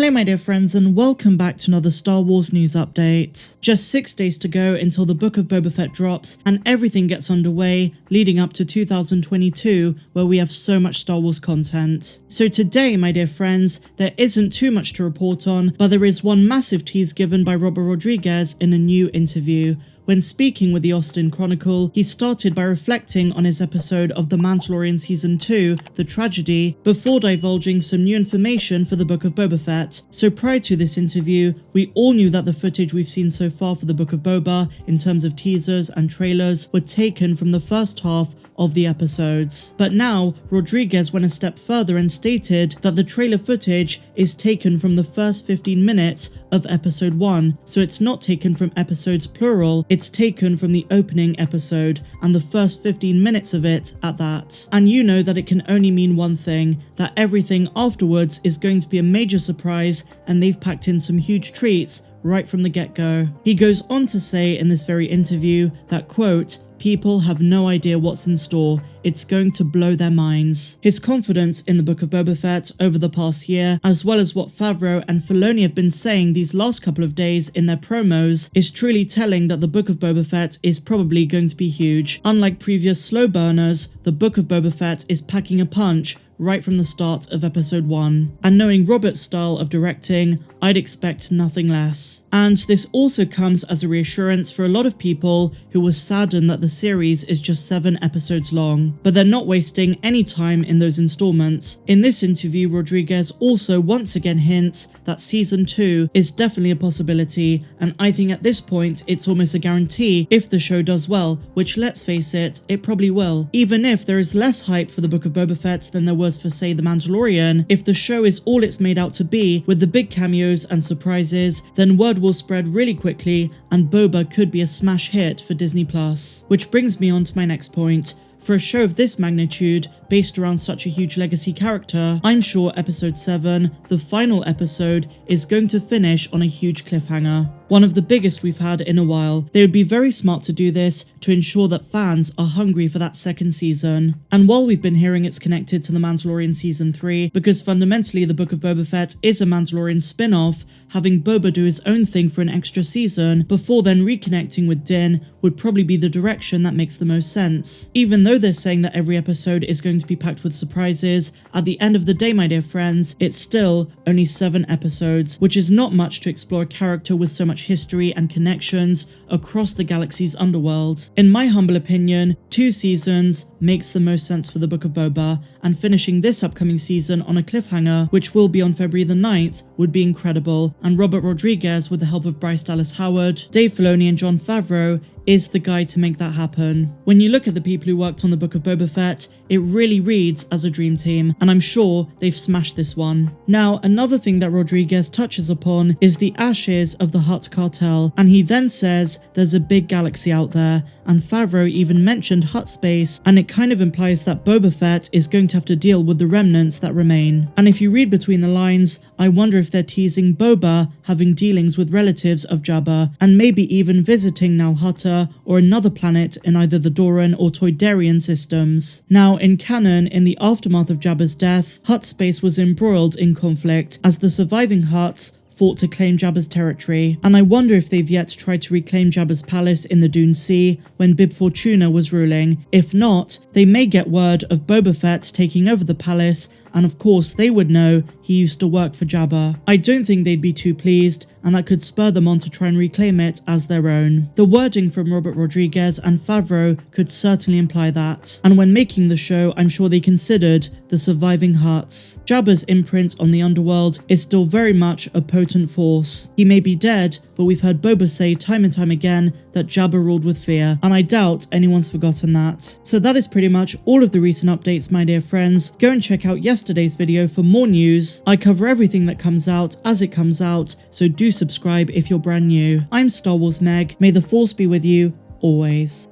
Hello my dear friends and welcome back to another Star Wars news update. Just 6 days to go until the Book of Boba Fett drops and everything gets underway leading up to 2022 where we have so much Star Wars content. So today my dear friends, there isn't too much to report on, but there is one massive tease given by Robert Rodriguez in a new interview. When speaking with the Austin Chronicle, he started by reflecting on his episode of The Mandalorian Season 2, The Tragedy, before divulging some new information for the Book of Boba Fett. So prior to this interview, we all knew that the footage we've seen so far for the Book of Boba, in terms of teasers and trailers, were taken from the first half of the episodes. But now, Rodriguez went a step further and stated that the trailer footage is taken from the first 15 minutes of episode 1, so it's not taken from episodes plural, it's taken from the opening episode and the first 15 minutes of it at that. And you know that it can only mean one thing, that everything afterwards is going to be a major surprise and they've packed in some huge treats right from the get-go. He goes on to say in this very interview that, quote, "People have no idea what's in store. It's going to blow their minds." His confidence in the Book of Boba Fett over the past year, as well as what Favreau and Filoni have been saying these last couple of days in their promos, is truly telling that the Book of Boba Fett is probably going to be huge. Unlike previous slow burners, the Book of Boba Fett is packing a punch right from the start of episode 1. And knowing Robert's style of directing, I'd expect nothing less. And this also comes as a reassurance for a lot of people who were saddened that the series is just 7 episodes long. But they're not wasting any time in those installments. In this interview, Rodriguez also once again hints that season 2 is definitely a possibility, and I think at this point it's almost a guarantee if the show does well, which let's face it, it probably will. Even if there is less hype for the Book of Boba Fett than there was for say The Mandalorian, if the show is all it's made out to be with the big cameos and surprises, then word will spread really quickly and Boba could be a smash hit for Disney+. Which brings me on to my next point. For a show of this magnitude, based around such a huge legacy character, I'm sure episode 7, the final episode, is going to finish on a huge cliffhanger. One of the biggest we've had in a while. They would be very smart to do this to ensure that fans are hungry for that second season. And while we've been hearing it's connected to The Mandalorian Season 3, because fundamentally the Book of Boba Fett is a Mandalorian spin-off, having Boba do his own thing for an extra season, before then reconnecting with Din, would probably be the direction that makes the most sense. Even though they're saying that every episode is going to be packed with surprises, at the end of the day, my dear friends, it's still only 7 episodes, which is not much to explore a character with so much history and connections across the galaxy's underworld. In my humble opinion, 2 seasons makes the most sense for the Book of Boba, and finishing this upcoming season on a cliffhanger, which will be on February the 9th, would be incredible, and Robert Rodriguez, with the help of Bryce Dallas Howard, Dave Filoni and Jon Favreau, is the guy to make that happen. When you look at the people who worked on the Book of Boba Fett, it really reads as a dream team, and I'm sure they've smashed this one. Now, another thing that Rodriguez touches upon is the ashes of the Hutt cartel, and he then says there's a big galaxy out there, and Favreau even mentioned Hutt Space, and it kind of implies that Boba Fett is going to have to deal with the remnants that remain. And if you read between the lines, I wonder if they're teasing Boba having dealings with relatives of Jabba, and maybe even visiting Nal Hutta or another planet in either the Doran or Toydarian systems. Now, in canon, in the aftermath of Jabba's death, Hutt Space was embroiled in conflict as the surviving Hutts fought to claim Jabba's territory, and I wonder if they've yet tried to reclaim Jabba's palace in the Dune Sea when Bib Fortuna was ruling. If not, they may get word of Boba Fett taking over the palace, and of course they would know he used to work for Jabba. I don't think they'd be too pleased, and that could spur them on to try and reclaim it as their own. The wording from Robert Rodriguez and Favreau could certainly imply that, and when making the show, I'm sure they considered the surviving Hutts. Jabba's imprint on the underworld is still very much a potent force. He may be dead, but we've heard Boba say time and time again that Jabba ruled with fear, and I doubt anyone's forgotten that. So that is pretty much all of the recent updates, my dear friends. Go and check out yesterday's video for more news. I cover everything that comes out as it comes out, so do subscribe if you're brand new. I'm Star Wars Meg. May the Force be with you always.